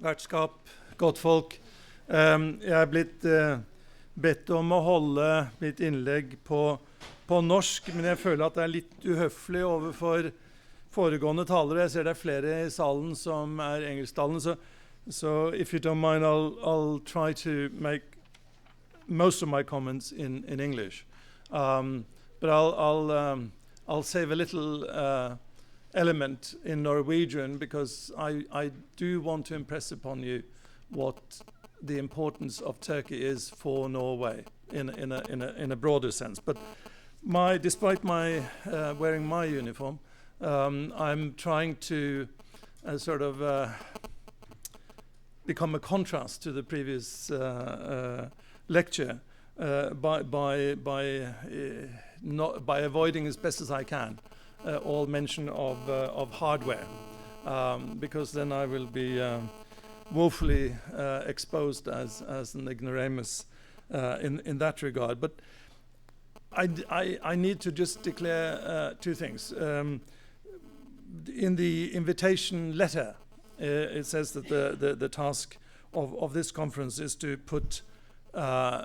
vertskap, godt folk. Jeg er blitt bedt om å holde mitt innlegg på norsk, men jeg føler at det er litt uhøflig overfor foregående talere. Jeg ser det er flere i salen som er engelsktalende, so if you don't mind, I'll try to make most of my comments in English. But I'll save a little element in Norwegian because I do want to impress upon you what the importance of Turkey is for Norway in a broader sense. But despite my wearing my uniform, I'm trying to sort of become a contrast to the previous lecture by avoiding as best as I can all mention of hardware, because then I will be woefully exposed as an ignoramus in that regard. But I need to just declare two things. In the invitation letter, it says that the task of this conference is to put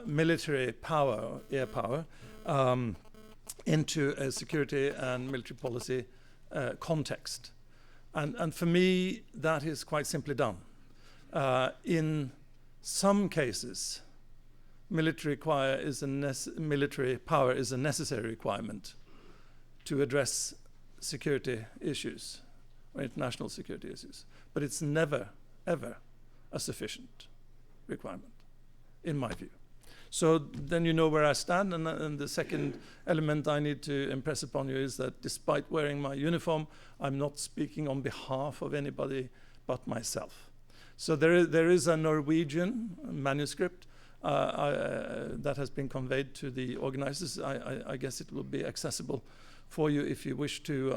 military power, air power, into a security and military policy context. And for me, that is quite simply done. In some cases, military power is a necessary requirement to address security issues or international security issues. But it's never, ever a sufficient requirement, in my view. So then you know where I stand, and the second element I need to impress upon you is that despite wearing my uniform, I'm not speaking on behalf of anybody but myself. So there is a Norwegian manuscript that has been conveyed to the organizers. I guess it will be accessible for you if you wish to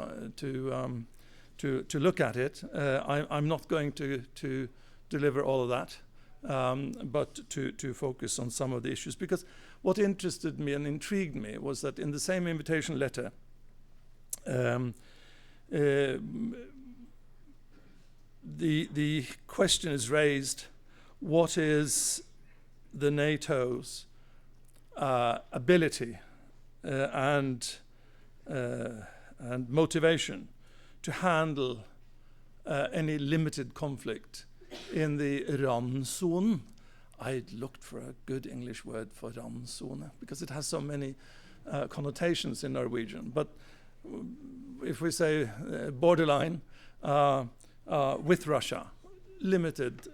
look at it. I'm not going to deliver all of that. But to focus on some of the issues, because what interested me and intrigued me was that in the same invitation letter, the question is raised: what is the NATO's ability and motivation to handle any limited conflict in the randzone? I looked for a good English word for randzone because it has so many connotations in Norwegian. But if we say borderline with Russia, limited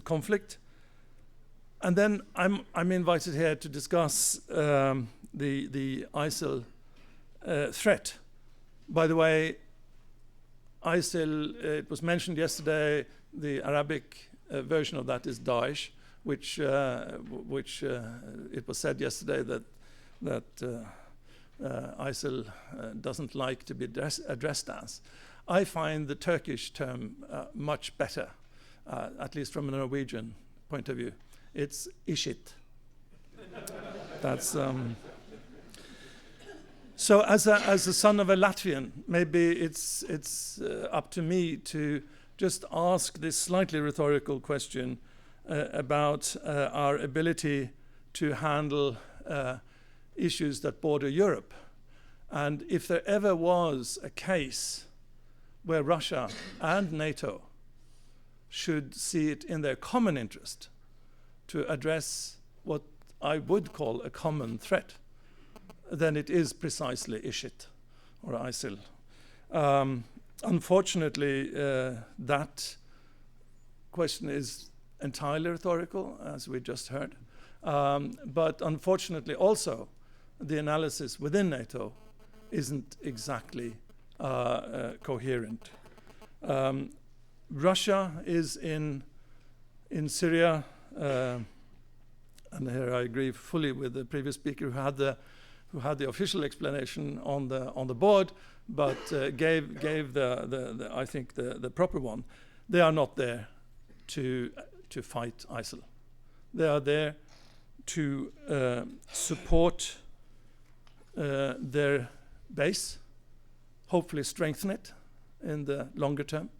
conflict, and then I'm invited here to discuss the ISIL threat. By the way, ISIL, it was mentioned yesterday, the Arabic version of that is Daesh, which it was said yesterday that ISIL doesn't like to be addressed as. I find the Turkish term much better, at least from a Norwegian point of view. It's IŞİD. That's... So as a son of a Latvian, maybe it's up to me to just ask this slightly rhetorical question about our ability to handle issues that border Europe. And if there ever was a case where Russia and NATO should see it in their common interest to address what I would call a common threat, then it is precisely IŞİD or ISIL. Unfortunately, that question is entirely rhetorical, as we just heard. But unfortunately also, the analysis within NATO isn't exactly coherent. Russia is in Syria, and here I agree fully with the previous speaker who had the official explanation on the board, but gave the I think the proper one. They are not there to fight ISIL. They are there to support their base, hopefully strengthen it in the longer term,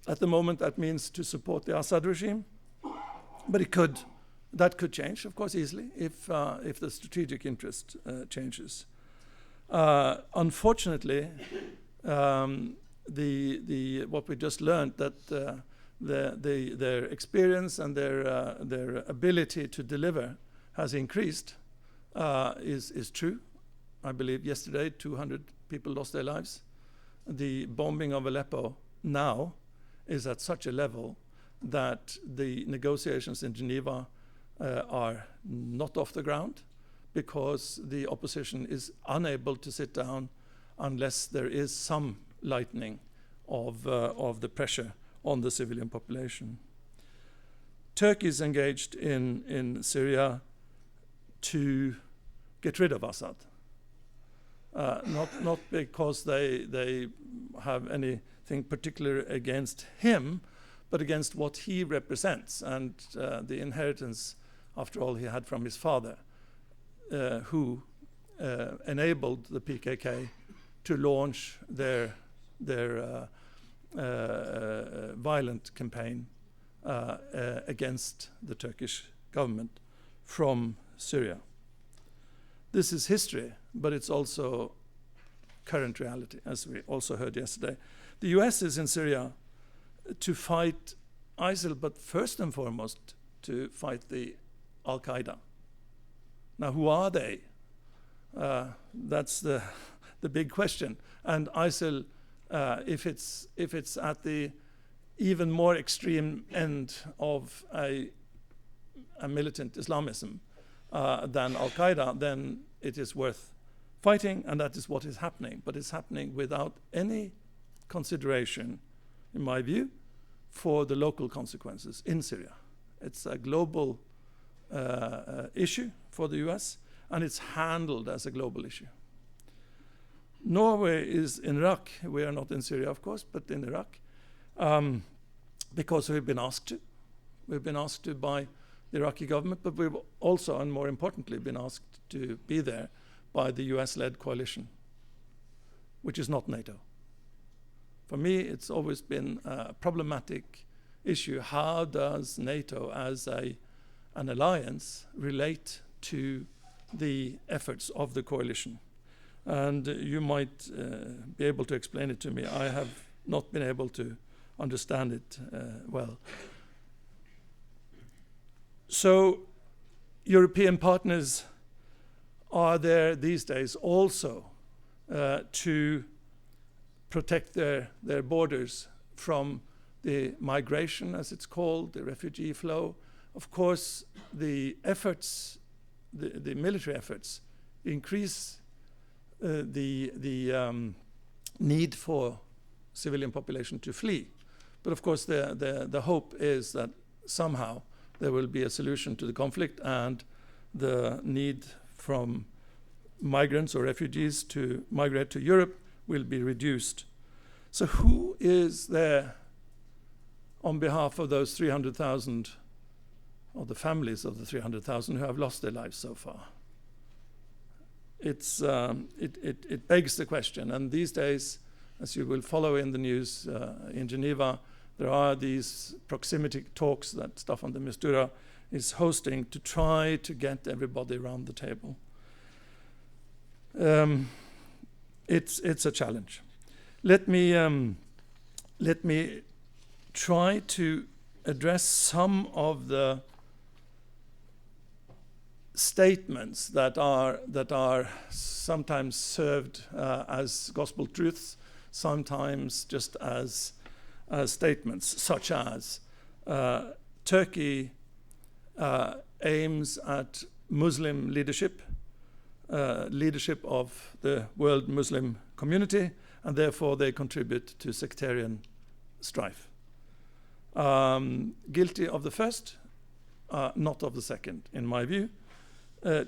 At the moment, that means to support the Assad regime, but that could change, of course, easily if the strategic interest changes. Unfortunately, what we just learned, that their experience and their ability to deliver has increased, is true. I believe yesterday 200 people lost their lives. The bombing of Aleppo now is at such a level that the negotiations in Geneva are not off the ground, because the opposition is unable to sit down unless there is some lightening of the pressure on the civilian population. Turkey is engaged in Syria to get rid of Assad. Not because they have anything particular against him, but against what he represents, and the inheritance, after all, he had from his father, who enabled the PKK to launch their violent campaign against the Turkish government from Syria. This is history, but it's also current reality, as we also heard yesterday. The US is in Syria to fight ISIL, but first and foremost to fight the Al-Qaeda. Now, who are they? That's the big question. And ISIL, if it's at the even more extreme end of a militant Islamism than Al-Qaeda, then it is worth fighting, and that is what is happening. But it's happening without any consideration, in my view, for the local consequences in Syria. It's a global issue for the US, and it's handled as a global issue. Norway is in Iraq. We are not in Syria, of course, but in Iraq, because we've been asked to. We've been asked to by the Iraqi government, but we've also, and more importantly, been asked to be there by the US-led coalition, which is not NATO. For me, it's always been a problematic issue. How does NATO as an alliance relate to the efforts of the coalition? And you might be able to explain it to me. I have not been able to understand it well. So European partners are there these days also to protect their borders from the migration, as it's called, the refugee flow. Of course, the efforts, the military efforts, increase the need for civilian population to flee. But of course, the hope is that somehow there will be a solution to the conflict, and the need from migrants or refugees to migrate to Europe will be reduced. So who is there on behalf of those 300,000, or the families of the 300,000 who have lost their lives so far? It begs the question. And these days, as you will follow in the news in Geneva, there are these proximity talks that Staffan de Mistura is hosting to try to get everybody around the table. It's a challenge. Let me try to address some of the statements that are sometimes served as gospel truths, sometimes just as statements, such as Turkey aims at Muslim leadership of the world Muslim community, and therefore they contribute to sectarian strife. Guilty of the first, not of the second, in my view.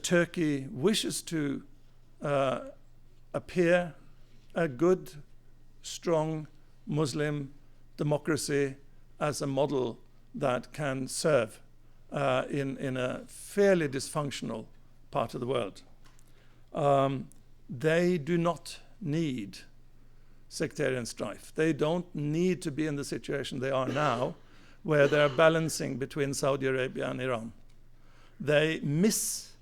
Turkey wishes to appear a good, strong Muslim democracy as a model that can serve in a fairly dysfunctional part of the world. They do not need sectarian strife. They don't need to be in the situation they are now, where they're balancing between Saudi Arabia and Iran. They miss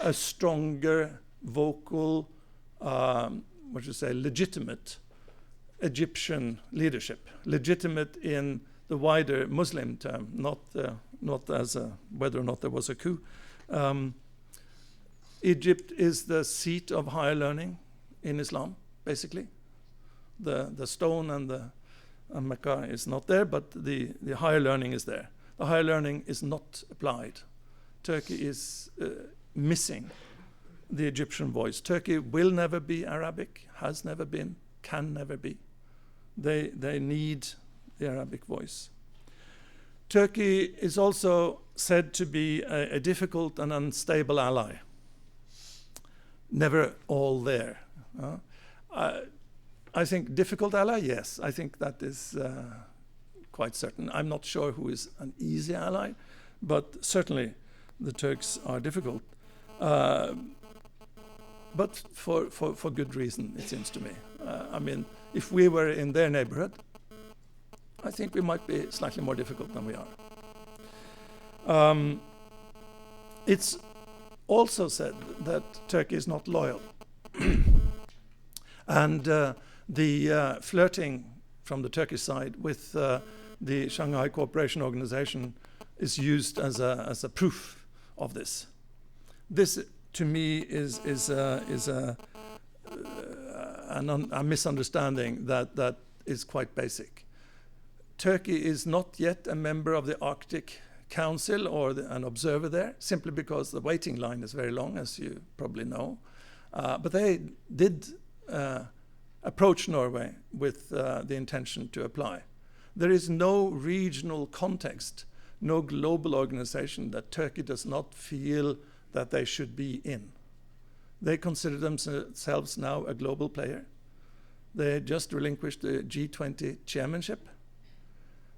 a stronger, vocal, legitimate Egyptian leadership. Legitimate in the wider Muslim term, not as whether or not there was a coup. Egypt is the seat of higher learning in Islam, basically. The stone and the Mecca is not there, but the higher learning is there. The higher learning is not applied. Turkey is missing the Egyptian voice. Turkey will never be Arabic, has never been, can never be. They need the Arabic voice. Turkey is also said to be a difficult and unstable ally. Never all there. I think difficult ally, yes. I think that is quite certain. I'm not sure who is an easy ally, but certainly the Turks are difficult. But for good reason, it seems to me. I mean, if we were in their neighborhood, I think we might be slightly more difficult than we are. It's also said that Turkey is not loyal. And the flirting from the Turkish side with the Shanghai Cooperation Organization is used as a proof of this. This, to me, is a misunderstanding that is quite basic. Turkey is not yet a member of the Arctic Council or an observer there, simply because the waiting line is very long, as you probably know. But they did approach Norway with the intention to apply. There is no regional context, no global organization that Turkey does not feel that they should be in. They consider themselves now a global player. They just relinquished the G20 chairmanship.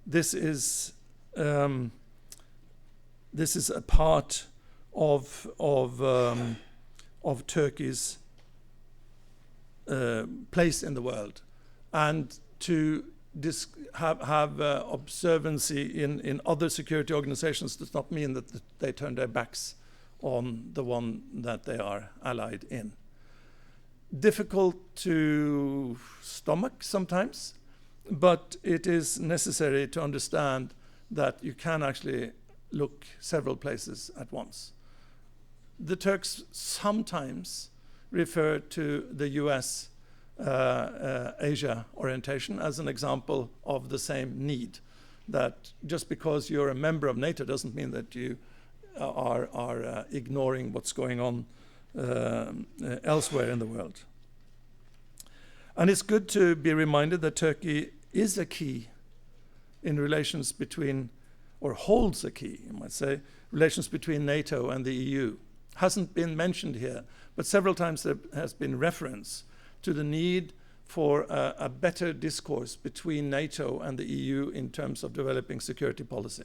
This is a part of Turkey's place in the world, and to have observancy in other security organizations does not mean that they turn their backs on the one that they are allied in. Difficult to stomach sometimes, but it is necessary to understand that you can actually look several places at once. The Turks sometimes refer to the US Asia orientation as an example of the same need, that just because you're a member of NATO doesn't mean that you are ignoring what's going on elsewhere in the world. And it's good to be reminded that Turkey is a key in relations between, or holds a key, you might say, relations between NATO and the EU. Hasn't been mentioned here, but several times there has been reference to the need for a better discourse between NATO and the EU in terms of developing security policy.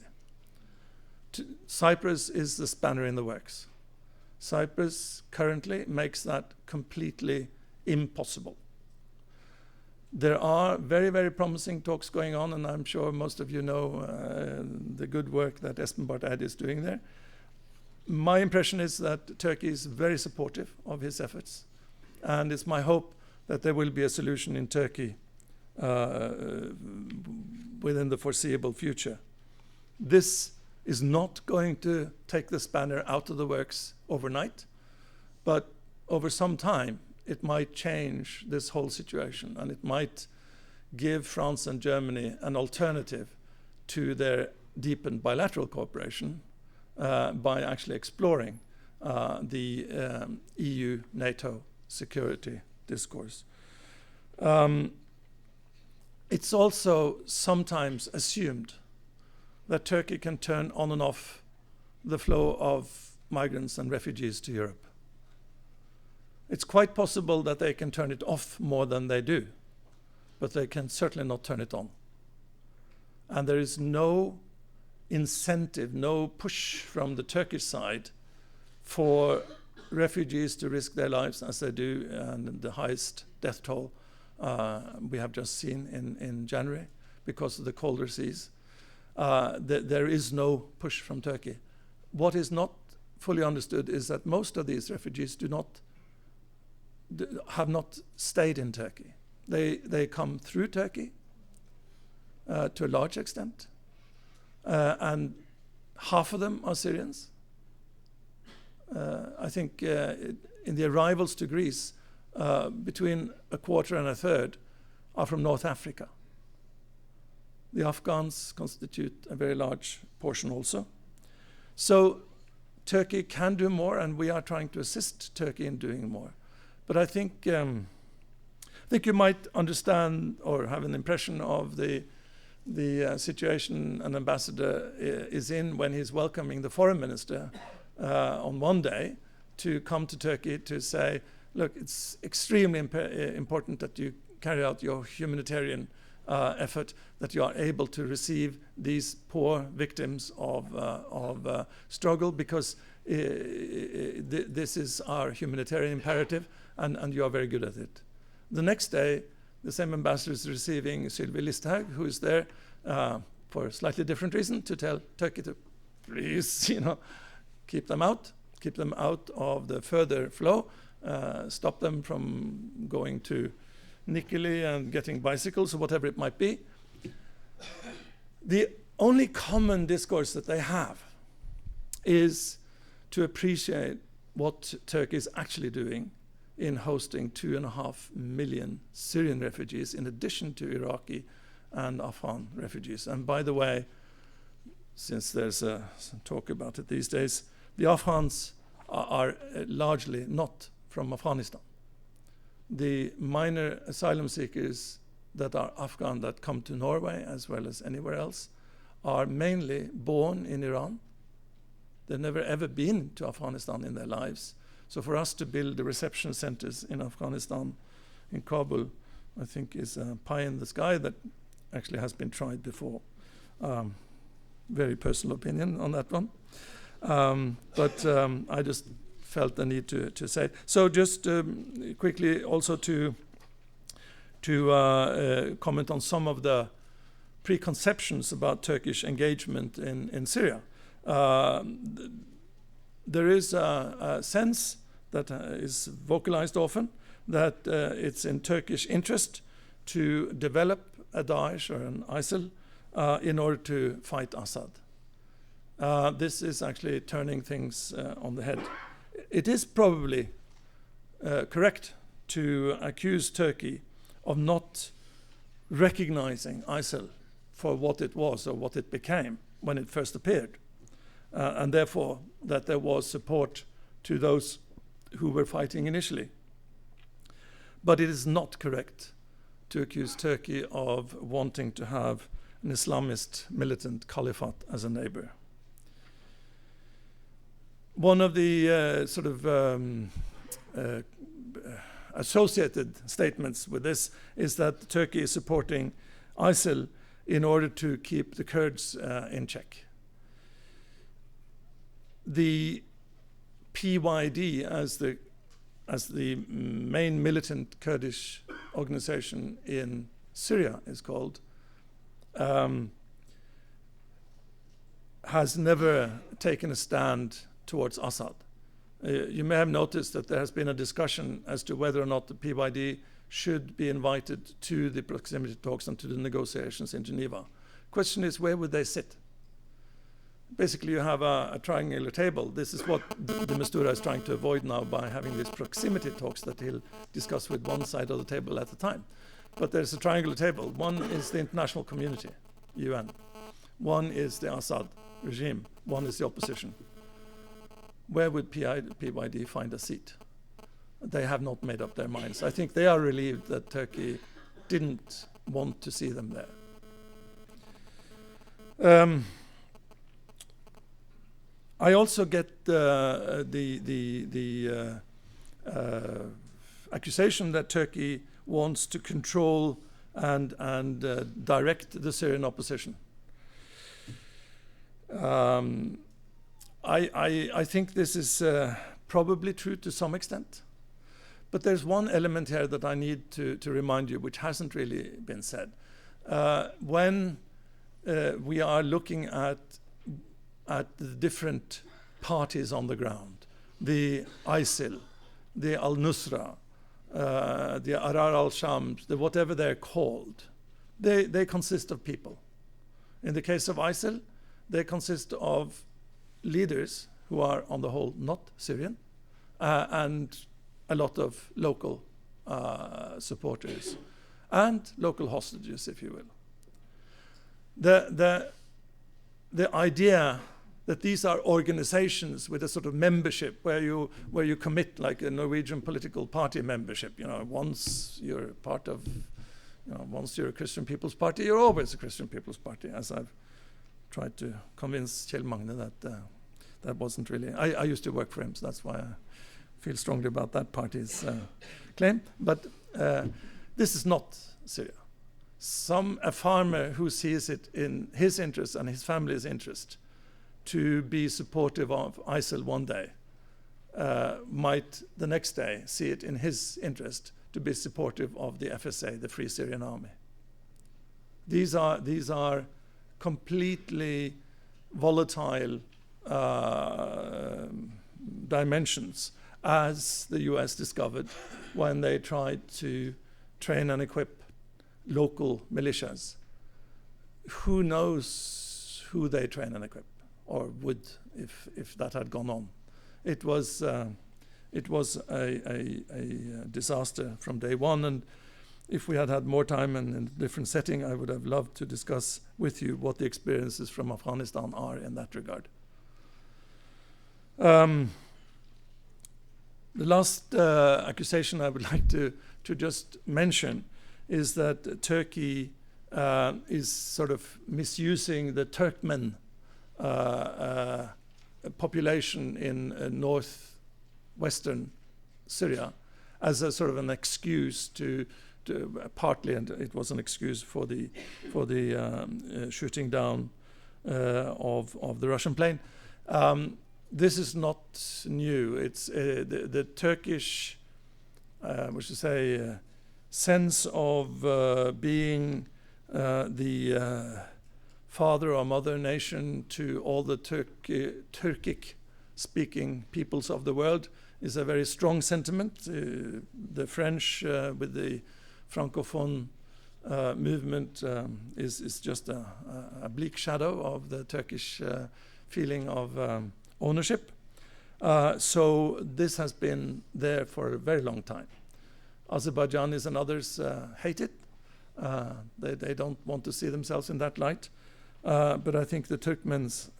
Cyprus is the spanner in the works. Cyprus currently makes that completely impossible. There are very, very promising talks going on, and I'm sure most of you know the good work that Espen Barth Eide is doing there. My impression is that Turkey is very supportive of his efforts, and it's my hope that there will be a solution in Turkey within the foreseeable future. This is not going to take the spanner out of the works overnight, but over some time it might change this whole situation, and it might give France and Germany an alternative to their deepened bilateral cooperation by actually exploring the EU-NATO security discourse. It's also sometimes assumed that Turkey can turn on and off the flow of migrants and refugees to Europe. It's quite possible that they can turn it off more than they do, but they can certainly not turn it on. And there is no incentive, no push from the Turkish side for refugees to risk their lives as they do, and the highest death toll we have just seen in January because of the colder seas. There is no push from Turkey. What is not fully understood is that most of these refugees have not stayed in Turkey. They come through Turkey to a large extent, and half of them are Syrians. I think in the arrivals to Greece, between a quarter and a third are from North Africa. The Afghans constitute a very large portion also. So Turkey can do more, and we are trying to assist Turkey in doing more. But I think you might understand or have an impression of the situation an ambassador is in when he's welcoming the foreign minister on one day to come to Turkey to say, look, it's extremely important that you carry out your humanitarian effort, that you are able to receive these poor victims of struggle, because this is our humanitarian imperative, and you are very good at it. The next day, the same ambassador is receiving Sylvie Listhaug, who is there for a slightly different reason, to tell Turkey to please, keep them out of the further flow, stop them from going to Nikili and getting bicycles or whatever it might be. The only common discourse that they have is to appreciate what Turkey is actually doing in hosting 2.5 million Syrian refugees, in addition to Iraqi and Afghan refugees. And by the way, since there's some talk about it these days, the Afghans are largely not from Afghanistan. The minor asylum seekers that are Afghan that come to Norway, as well as anywhere else, are mainly born in Iran. They've never ever been to Afghanistan in their lives. So for us to build the reception centers in Afghanistan, in Kabul, I think is a pie in the sky that actually has been tried before. Very personal opinion on that one. But I just felt the need to say it. So just quickly also to comment on some of the preconceptions about Turkish engagement in Syria. There is a sense that is vocalized often that it's in Turkish interest to develop a Daesh or an ISIL in order to fight Assad. This is actually turning things on the head. It is probably correct to accuse Turkey of not recognizing ISIL for what it was or what it became when it first appeared, and therefore that there was support to those who were fighting initially. But it is not correct to accuse Turkey of wanting to have an Islamist militant caliphate as a neighbor. One of the associated statements with this is that Turkey is supporting ISIL in order to keep the Kurds in check. The PYD, as the main militant Kurdish organization in Syria is called, has never taken a stand towards Assad. You may have noticed that there has been a discussion as to whether or not the PYD should be invited to the proximity talks and to the negotiations in Geneva. Question is, where would they sit? Basically, you have a triangular table. This is what the Mistura is trying to avoid now by having these proximity talks that he'll discuss with one side of the table at a time. But there's a triangular table. One is the international community, UN. One is the Assad regime. One is the opposition. Where would PYD find a seat? They have not made up their minds. I think they are relieved that Turkey didn't want to see them there. I also get the accusation that Turkey wants to control and direct the Syrian opposition. I think this is probably true to some extent, But there's one element here that I need to remind you, which hasn't really been said. When we are looking at the different parties on the ground, the ISIL, the Al-Nusra, the Arar al-Shams, whatever they're called, they consist of people. In the case of ISIL, they consist of leaders who are, on the whole, not Syrian, and a lot of local supporters, and local hostages, if you will. The idea that these are organizations with a sort of membership where you commit like a Norwegian political party membership. Once you're part of, once you're a Christian People's Party, you're always a Christian People's Party. As I've tried to convince Kjell Magne that wasn't really. I used to work for him, so that's why I feel strongly about that party's claim. But this is not Syria. A farmer who sees it in his interest and his family's interest to be supportive of ISIL one day might the next day see it in his interest to be supportive of the FSA, the Free Syrian Army. These are completely volatile dimensions, as the US discovered when they tried to train and equip local militias. Who knows who they train and equip, or would if that had gone on? It was a disaster from day one, and if we had had more time and in a different setting, I would have loved to discuss with you what the experiences from Afghanistan are in that regard. The last accusation I would like to just mention is that Turkey is sort of misusing the Turkmen population in northwestern Syria as a sort of an excuse to partly, and it was an excuse for the shooting down of the Russian plane. This is not new. It's the Turkish, we should say, sense of being the father or mother nation to all the Turkic-speaking peoples of the world is a very strong sentiment. The French with the Francophone movement is just a bleak shadow of the Turkish feeling of ownership. So this has been there for a very long time. Azerbaijanis and others hate it. They don't want to see themselves in that light. But I think the Turkmens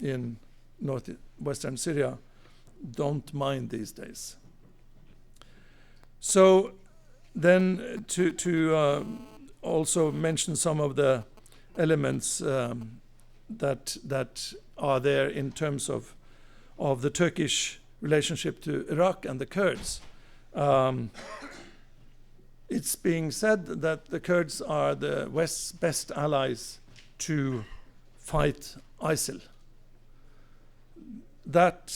in northwestern Syria don't mind these days. So then to also mention some of the elements that are there in terms of the Turkish relationship to Iraq and the Kurds. It's being said that the Kurds are the West's best allies to fight ISIL. That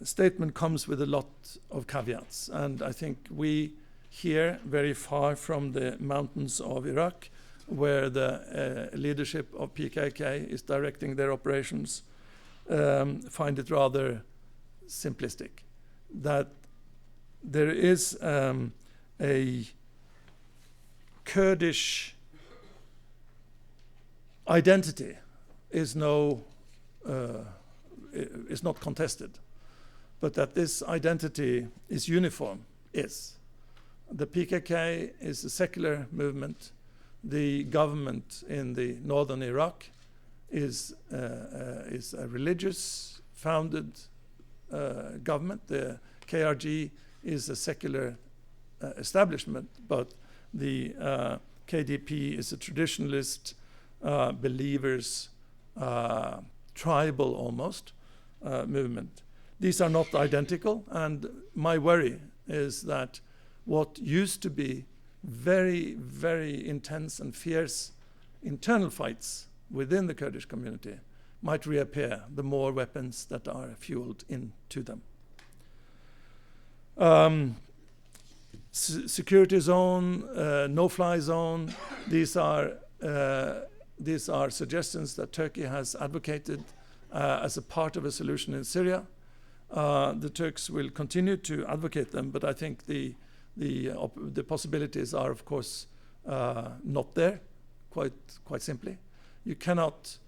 statement comes with a lot of caveats, and I think we here, very far from the mountains of Iraq, where the leadership of PKK is directing their operations, find it rather simplistic. That there is a Kurdish identity is not contested, but that this identity is uniform is. The PKK is a secular movement. The government in the northern Iraq is a religious founded government. The KRG is a secular establishment, but the KDP is a traditionalist, believers, tribal almost movement. These are not identical, and my worry is that what used to be very, very intense and fierce internal fights within the Kurdish community might reappear the more weapons that are fueled into them. security zone, no-fly zone. These are suggestions that Turkey has advocated as a part of a solution in Syria. The Turks will continue to advocate them, but I think the possibilities are, of course, not there. Quite simply, you cannot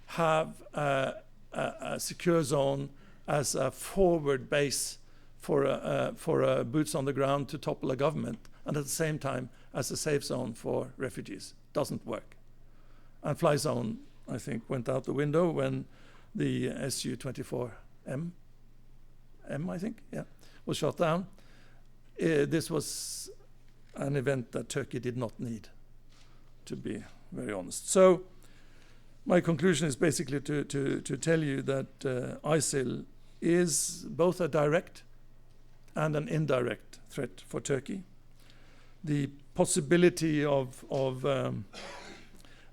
have a secure zone as a forward base for boots on the ground to topple a government, and at the same time as a safe zone for refugees. Doesn't work. And fly zone, I think, went out the window when the Su-24M, I think, was shot down. This was an event that Turkey did not need, to be very honest. So my conclusion is basically to tell you that ISIL is both a direct and an indirect threat for Turkey. The possibility of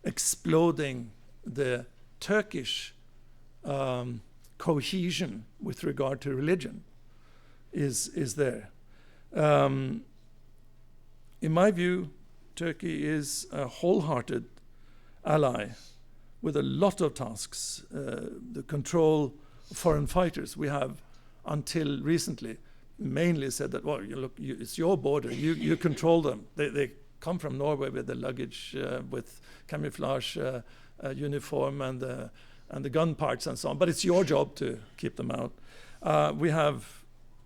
exploding the Turkish cohesion with regard to religion is there. In my view, Turkey is a wholehearted ally with a lot of tasks. The control of foreign fighters. We have, until recently, mainly said that, well, it's your border. You control them. They come from Norway with the luggage, with camouflage uniform and the gun parts and so on. But it's your job to keep them out. We have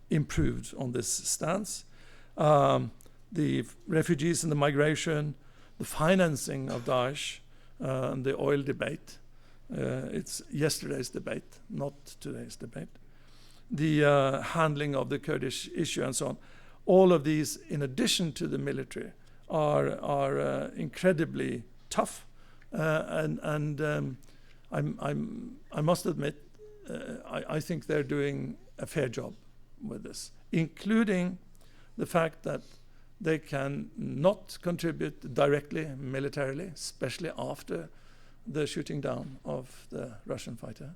improved on this stance. The refugees and the migration, the financing of Daesh, and the oil debate. It's yesterday's debate, not today's debate. The handling of the Kurdish issue and so on. All of these, in addition to the military, are incredibly tough. I must admit, I think they're doing a fair job with this, including the fact that they can not contribute directly militarily, especially after the shooting down of the Russian fighter.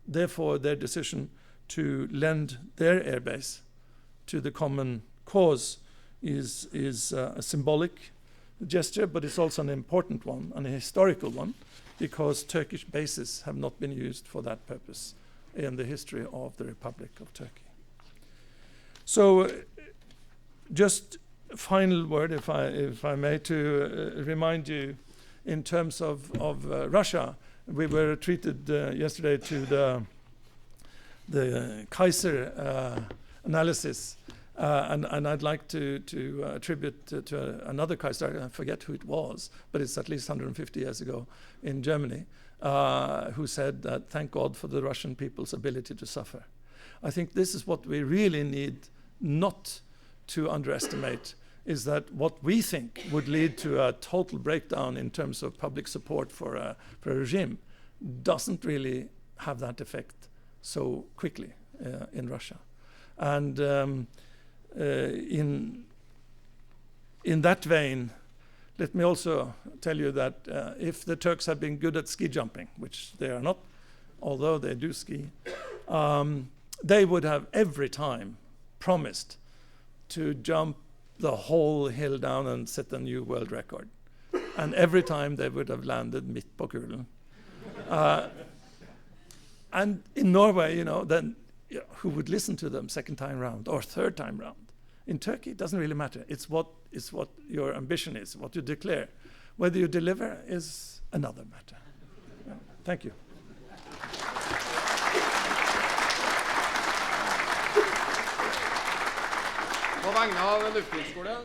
Therefore, their decision to lend their airbase to the common cause is a symbolic gesture, but it's also an important one, and a historical one, because Turkish bases have not been used for that purpose in the history of the Republic of Turkey. So, just a final word, if I may, to remind you, in terms of Russia, we were treated yesterday to the Kaiser analysis, and I'd like to attribute to another Kaiser, I forget who it was, but it's at least 150 years ago in Germany, who said that thank God for the Russian people's ability to suffer. I think this is what we really need not to underestimate, is that what we think would lead to a total breakdown in terms of public support for a regime doesn't really have that effect so quickly in Russia. And in that vein, let me also tell you that if the Turks had been good at ski jumping, which they are not, although they do ski, they would have every time promised to jump the whole hill down and set a new world record. And every time they would have landed midt på kulen. And in Norway, then who would listen to them second time round or third time round? In Turkey, it doesn't really matter. It's what your ambition is, what you declare. Whether you deliver is another matter. Thank you. På vegne av Luftmaktseminar